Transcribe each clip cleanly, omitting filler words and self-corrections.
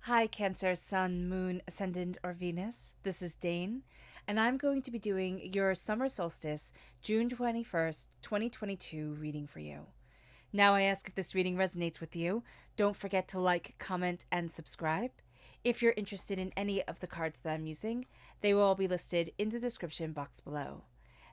Hi, Cancer, Sun, Moon, Ascendant, or Venus. This is Dane, and I'm going to be doing your Summer Solstice, June 21st, 2022 reading for you. Now, I ask if this reading resonates with you. Don't forget to like, comment, and subscribe. If you're interested in any of the cards that I'm using, they will all be listed in the description box below.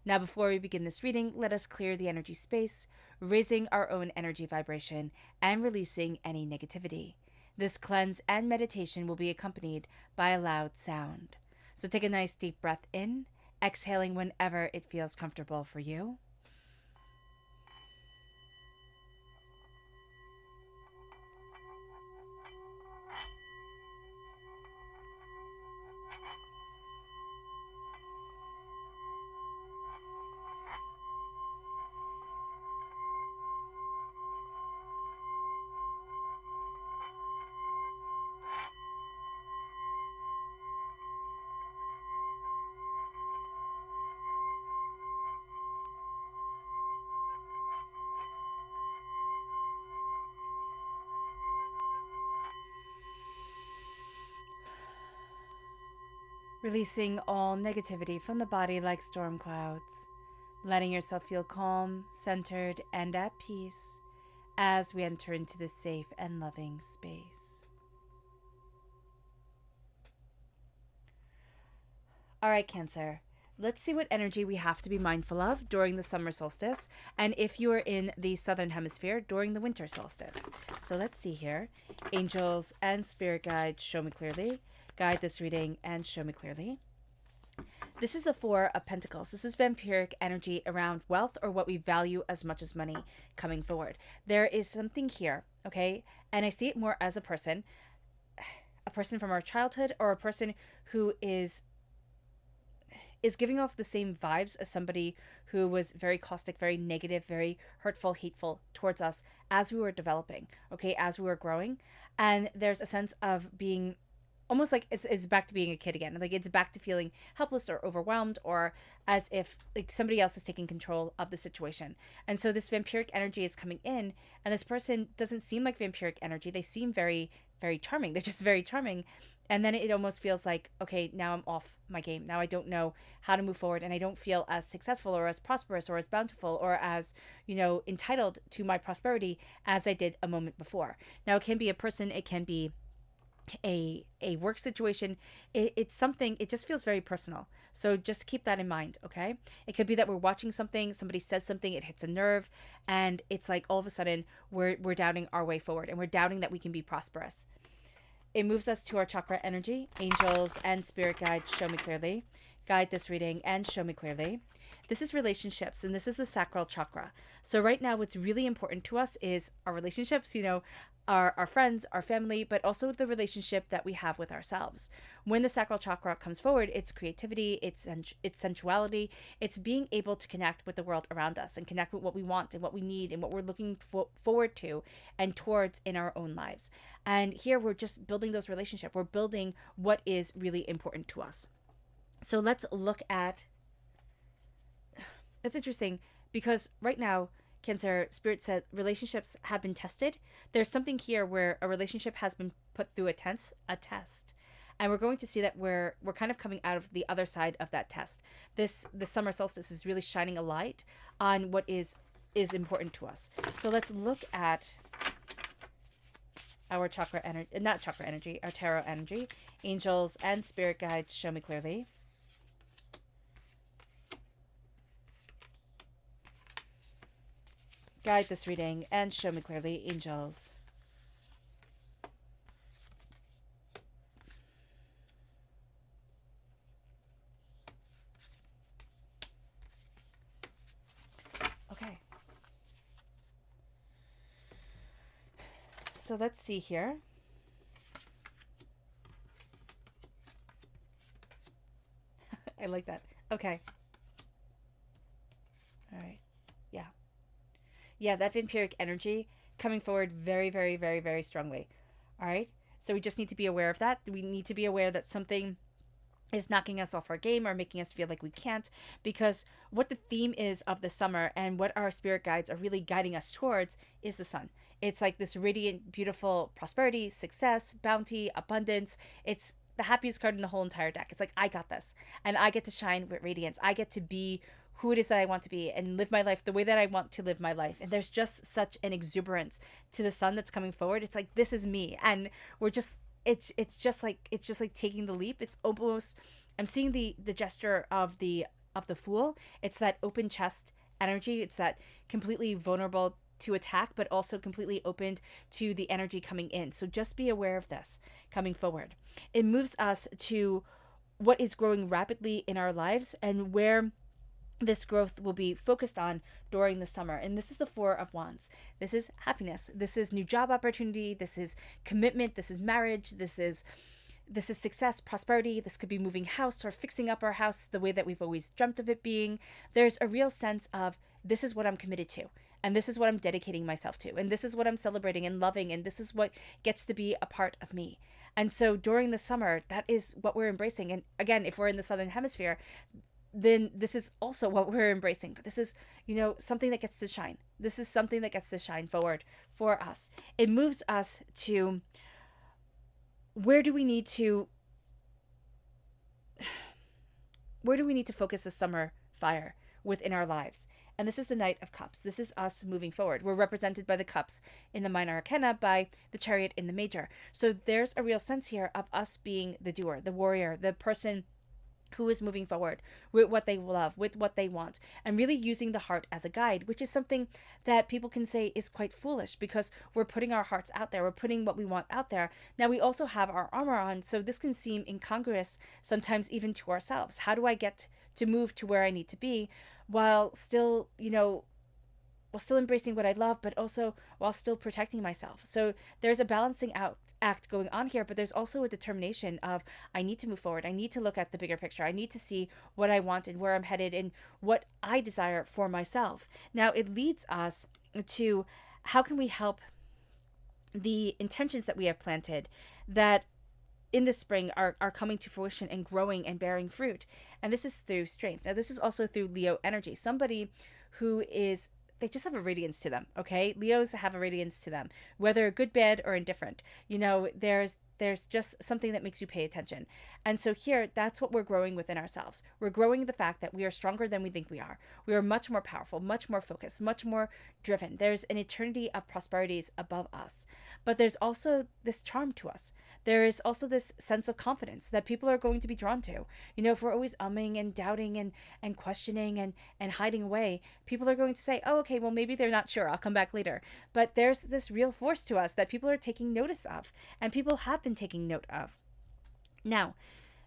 Now, before we begin this reading, let us clear the energy space, raising our own energy vibration and releasing any negativity. This cleanse and meditation will be accompanied by a loud sound. So take a nice deep breath in, exhaling whenever it feels comfortable for you. Releasing all negativity from the body like storm clouds, letting yourself feel calm, centered, and at peace as we enter into this safe and loving space. All right, Cancer. Let's see what energy we have to be mindful of during the summer solstice, and if you are in the southern hemisphere, during the winter solstice. So let's see here. Angels and spirit guides, show me clearly. Guide this reading and show me clearly. This is the Four of Pentacles. This is vampiric energy around wealth or what we value as much as money coming forward. There is something here, okay? And I see it more as a person from our childhood, or a person who is giving off the same vibes as somebody who was very caustic, very negative, very hurtful, hateful towards us as we were developing, okay, as we were growing. And there's a sense of being almost like it's back to being a kid again. Like it's back to feeling helpless or overwhelmed, or as if like somebody else is taking control of the situation. And so this vampiric energy is coming in, and this person doesn't seem like vampiric energy. They seem very, very charming. They're just very charming. And then it almost feels like, okay, now I'm off my game. Now I don't know how to move forward, and I don't feel as successful or as prosperous or as bountiful or as, entitled to my prosperity as I did a moment before. Now it can be a person, it can be a work situation. It's something, it just feels very personal, so just keep that in mind. Okay, it could be that we're watching something, somebody says something, it hits a nerve, and it's like all of a sudden we're doubting our way forward, and we're doubting that we can be prosperous. It moves us to our chakra energy. Angels and spirit guides, show me clearly. Guide this reading and show me clearly. This is relationships, and this is the sacral chakra. So right now what's really important to us is our relationships, our friends, our family, but also the relationship that we have with ourselves. When the sacral chakra comes forward, it's creativity, it's sensuality, it's being able to connect with the world around us and connect with what we want and what we need and what we're looking forward to and towards in our own lives. And here we're just building those relationships. We're building what is really important to us. So let's look at, it's interesting because right now, Cancer, Spirit said relationships have been tested. There's something here where a relationship has been put through a test, and we're going to see that we're kind of coming out of the other side of that test. The summer solstice is really shining a light on what is important to us. So let's look at our chakra energy, not chakra energy, our tarot energy. Angels and spirit guides, show me clearly. Guide this reading and show me clearly, angels. Okay. So let's see here. I like that. Okay. All right. Yeah. Yeah, that vampiric energy coming forward very, very, very, very strongly. All right. So we just need to be aware of that. We need to be aware that something is knocking us off our game or making us feel like we can't, because what the theme is of the summer and what our spirit guides are really guiding us towards is the sun. It's like this radiant, beautiful prosperity, success, bounty, abundance. It's the happiest card in the whole entire deck. It's like, I got this, and I get to shine with radiance. I get to be who it is that I want to be and live my life the way that I want to live my life. And there's just such an exuberance to the sun that's coming forward. It's like, this is me. And we're just, it's just like taking the leap. It's almost, I'm seeing the gesture of the fool. It's that open chest energy. It's that completely vulnerable to attack, but also completely opened to the energy coming in. So just be aware of this coming forward. It moves us to what is growing rapidly in our lives and where this growth will be focused on during the summer. And this is the Four of Wands. This is happiness. This is new job opportunity. This is commitment. This is marriage. This is success, prosperity. This could be moving house or fixing up our house the way that we've always dreamt of it being. There's a real sense of, this is what I'm committed to, and this is what I'm dedicating myself to, and this is what I'm celebrating and loving, and this is what gets to be a part of me. And so during the summer, that is what we're embracing. And again, if we're in the Southern Hemisphere, then this is also what we're embracing. But this is, something that gets to shine. This is something that gets to shine forward for us. It moves us to, where do we need to focus the summer fire within our lives? And this is the Knight of Cups. This is us moving forward. We're represented by the cups in the minor arcana, by the Chariot in the major. So there's a real sense here of us being the doer, the warrior, the person who is moving forward with what they love, with what they want, and really using the heart as a guide, which is something that people can say is quite foolish, because we're putting our hearts out there. We're putting what we want out there. Now, we also have our armor on, so this can seem incongruous sometimes even to ourselves. How do I get to move to where I need to be while still, while still embracing what I love, but also while still protecting myself? So there's a balancing out act going on here, but there's also a determination of, I need to move forward. I need to look at the bigger picture. I need to see what I want and where I'm headed and what I desire for myself. Now, it leads us to, how can we help the intentions that we have planted that in the spring are coming to fruition and growing and bearing fruit? And this is through strength. Now, this is also through Leo energy. Somebody who is, they just have a radiance to them, okay? Leos have a radiance to them, whether good, bad, or indifferent. There's just something that makes you pay attention. And so here, that's what we're growing within ourselves. We're growing the fact that we are stronger than we think we are. We are much more powerful, much more focused, much more driven. There's an eternity of prosperities above us. But there's also this charm to us. There is also this sense of confidence that people are going to be drawn to. If we're always umming and doubting and questioning and hiding away, people are going to say, oh, okay, well, maybe they're not sure. I'll come back later. But there's this real force to us that people are taking notice of, and people have been taking note of. Now,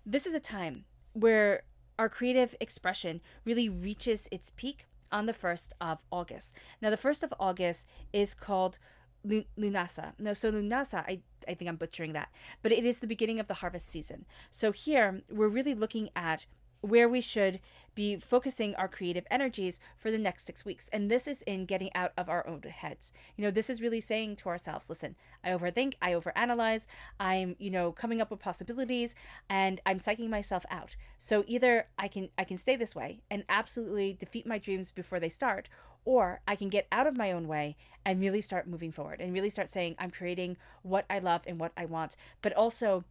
this is a time where our creative expression really reaches its peak on the 1st of August. Now, the 1st of August is called Lunasa. No, so Lunasa, I think I'm butchering that, but it is the beginning of the harvest season. So here, we're really looking at where we should be focusing our creative energies for the next 6 weeks. And this is in getting out of our own heads. This is really saying to ourselves, listen, I overthink, I overanalyze, I'm, coming up with possibilities, and I'm psyching myself out. So either I can stay this way and absolutely defeat my dreams before they start, or I can get out of my own way and really start moving forward and really start saying, I'm creating what I love and what I want. But also,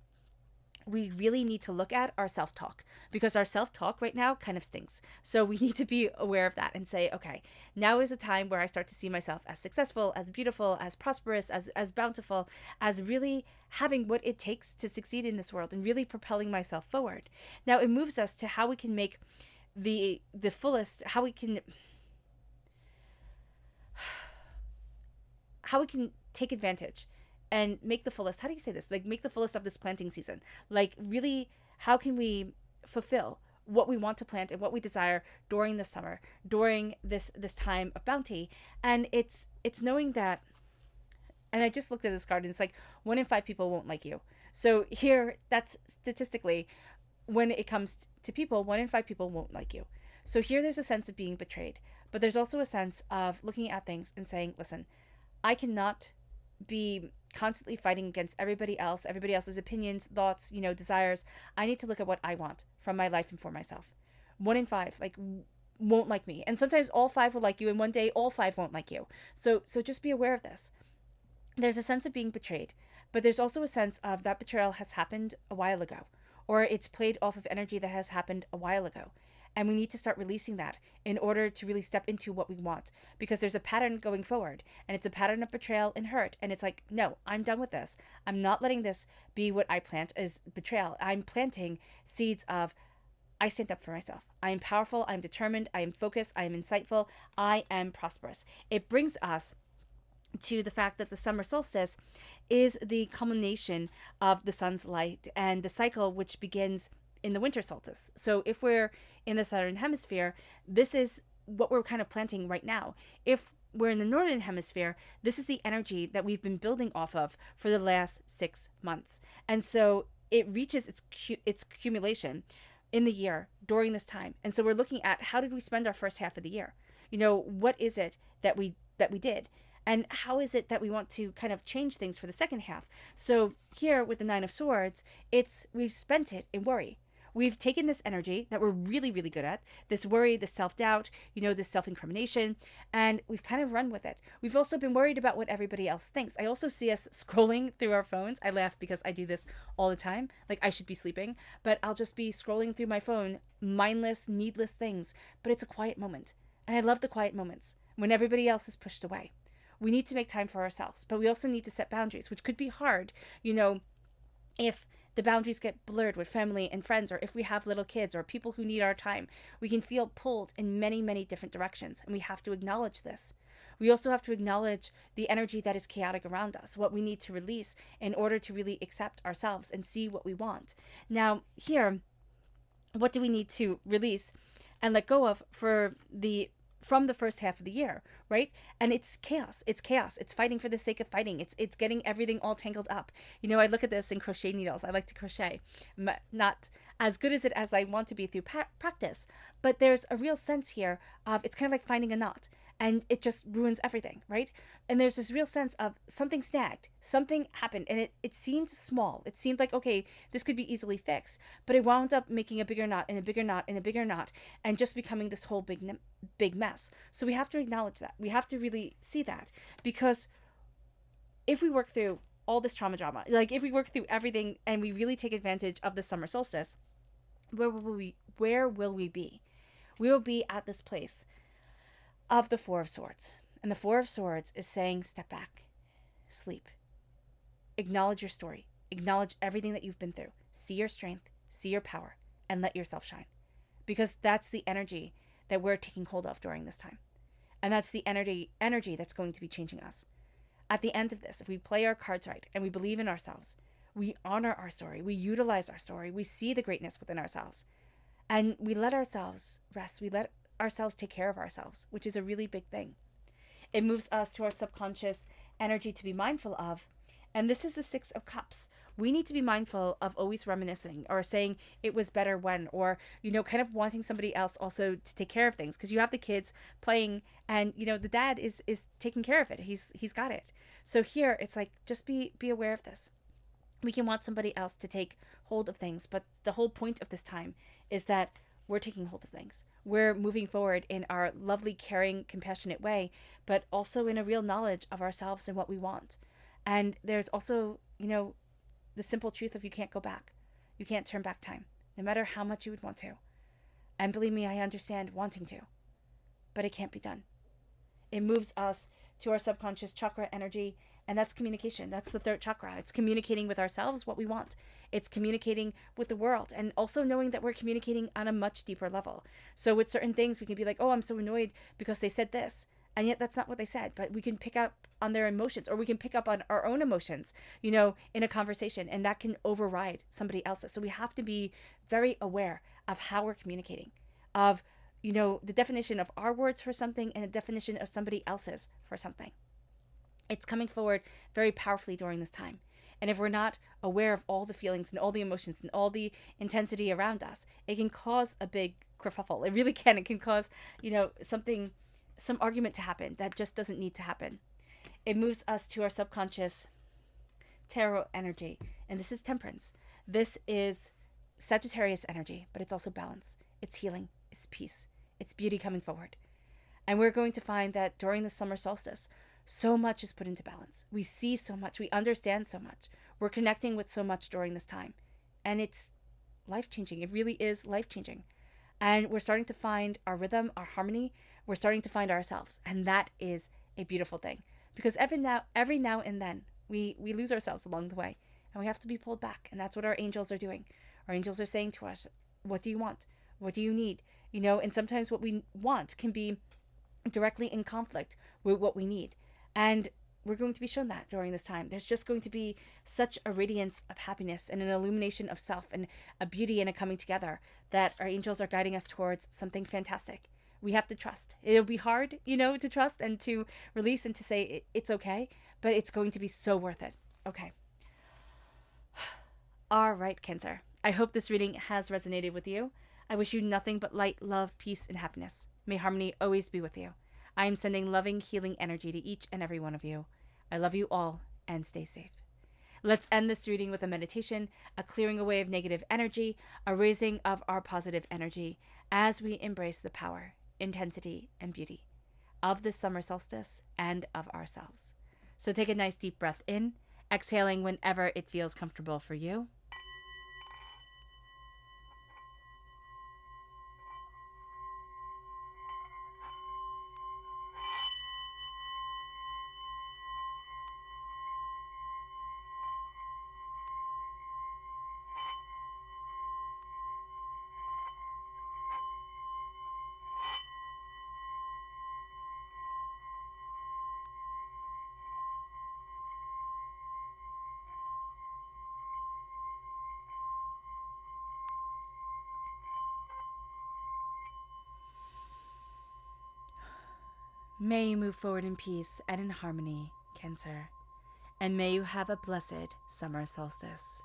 we really need to look at our self-talk, because our self-talk right now kind of stinks. So we need to be aware of that and say, okay, now is a time where I start to see myself as successful, as beautiful, as prosperous, as bountiful, as really having what it takes to succeed in this world and really propelling myself forward. Now, it moves us to how we can make the fullest, how we can take advantage and make the fullest, how do you say this? Like, make the fullest of this planting season. Like, really, how can we fulfill what we want to plant and what we desire during the summer, during this time of bounty? And it's knowing that, and I just looked at this card and it's like 1 in 5 people won't like you. So here, that's statistically, when it comes to people, 1 in 5 people won't like you. So here there's a sense of being betrayed, but there's also a sense of looking at things and saying, listen, I cannot be constantly fighting against everybody else's opinions, thoughts, desires. I need to look at what I want from my life and for myself. 1 in 5, like, won't like me. And sometimes all 5 will like you, and one day all 5 won't like you. So just be aware of this. There's a sense of being betrayed, but there's also a sense of that betrayal has happened a while ago, or it's played off of energy that has happened a while ago. And we need to start releasing that in order to really step into what we want, because there's a pattern going forward, and it's a pattern of betrayal and hurt. And it's like, no, I'm done with this. I'm not letting this be what I plant as betrayal. I'm planting seeds of, I stand up for myself. I am powerful. I'm determined. I am focused. I am insightful. I am prosperous. It brings us to the fact that the summer solstice is the culmination of the sun's light and the cycle which begins in the winter solstice. So if we're in the southern hemisphere, this is what we're kind of planting right now. If we're in the northern hemisphere, this is the energy that we've been building off of for the last 6 months. And so it reaches its accumulation in the year during this time. And so we're looking at, how did we spend our first half of the year? What is it that we did? And how is it that we want to kind of change things for the second half? So here with the 9 of Swords, we've spent it in worry. We've taken this energy that we're really, really good at, this worry, this self-doubt, this self-incrimination, and we've kind of run with it. We've also been worried about what everybody else thinks. I also see us scrolling through our phones. I laugh because I do this all the time. Like, I should be sleeping, but I'll just be scrolling through my phone, mindless, needless things. But it's a quiet moment. And I love the quiet moments when everybody else is pushed away. We need to make time for ourselves, but we also need to set boundaries, which could be hard, if the boundaries get blurred with family and friends, or if we have little kids or people who need our time. We can feel pulled in many, many different directions, and we have to acknowledge this. We also have to acknowledge the energy that is chaotic around us, what we need to release in order to really accept ourselves and see what we want. Now, here, what do we need to release and let go of from the first half of the year, right? And it's chaos. It's chaos. It's fighting for the sake of fighting. It's getting everything all tangled up. I look at this in crochet needles. I like to crochet. I'm not as good as I want to be through practice, but there's a real sense here of, it's kind of like finding a knot, and it just ruins everything, right? And there's this real sense of something snagged, something happened, and it seemed small. It seemed like, okay, this could be easily fixed, but it wound up making a bigger knot and a bigger knot and a bigger knot, and just becoming this whole big mess. So we have to acknowledge that. We have to really see that, because if we work through all this trauma, like if we work through everything and we really take advantage of the summer solstice, where will we be? We will be at this place of the 4 of Swords. And the 4 of Swords is saying, step back, sleep, acknowledge your story, acknowledge everything that you've been through, see your strength, see your power, and let yourself shine. Because that's the energy that we're taking hold of during this time. And that's the energy that's going to be changing us. At the end of this, if we play our cards right and we believe in ourselves, we honor our story, we utilize our story, we see the greatness within ourselves, and we let ourselves rest, we let ourselves take care of ourselves, which is a really big thing. It moves us to our subconscious energy to be mindful of, and this is the 6 of Cups. We need to be mindful of always reminiscing or saying it was better when, or, kind of wanting somebody else also to take care of things, because you have the kids playing and, the dad is taking care of it. He's got it. So here it's like, just be aware of this. We can want somebody else to take hold of things, but the whole point of this time is that we're taking hold of things. We're moving forward in our lovely, caring, compassionate way, but also in a real knowledge of ourselves and what we want. And there's also, the simple truth of, you can't go back. You can't turn back time, no matter how much you would want to. And believe me, I understand wanting to, but it can't be done. It moves us to our subconscious chakra energy, and that's communication. That's the 3rd chakra. It's communicating with ourselves what we want. It's communicating with the world, and also knowing that we're communicating on a much deeper level. So with certain things, we can be like, oh, I'm so annoyed because they said this. And yet that's not what they said, but we can pick up on their emotions, or we can pick up on our own emotions, in a conversation, and that can override somebody else's. So we have to be very aware of how we're communicating, of, the definition of our words for something and the definition of somebody else's for something. It's coming forward very powerfully during this time. And if we're not aware of all the feelings and all the emotions and all the intensity around us, it can cause a big kerfuffle. It really can. It can cause, some argument to happen that just doesn't need to happen. It moves us to our subconscious tarot energy, and this is Temperance. This is Sagittarius energy, but it's also balance. It's healing. It's peace. It's beauty coming forward. And we're going to find that during the summer solstice, so much is put into balance. We see so much. We understand so much. We're connecting with so much during this time. And it's life-changing. It really is life-changing. And we're starting to find our rhythm, our harmony. We're starting to find ourselves. And that is a beautiful thing. Because every now and then, we lose ourselves along the way. And we have to be pulled back. And that's what our angels are doing. Our angels are saying to us, what do you want? What do you need? You know, and sometimes what we want can be directly in conflict with what we need. And we're going to be shown that during this time. There's just going to be such a radiance of happiness and an illumination of self and a beauty and a coming together that our angels are guiding us towards something fantastic. We have to trust. It'll be hard, you know, to trust and to release and to say it's okay, but it's going to be so worth it. Okay. All right, Cancer. I hope this reading has resonated with you. I wish you nothing but light, love, peace, and happiness. May harmony always be with you. I am sending loving, healing energy to each and every one of you. I love you all, and stay safe. Let's end this reading with a meditation, a clearing away of negative energy, a raising of our positive energy as we embrace the power, intensity, and beauty of this summer solstice and of ourselves. So take a nice deep breath in, exhaling whenever it feels comfortable for you. May you move forward in peace and in harmony, Cancer. And may you have a blessed summer solstice.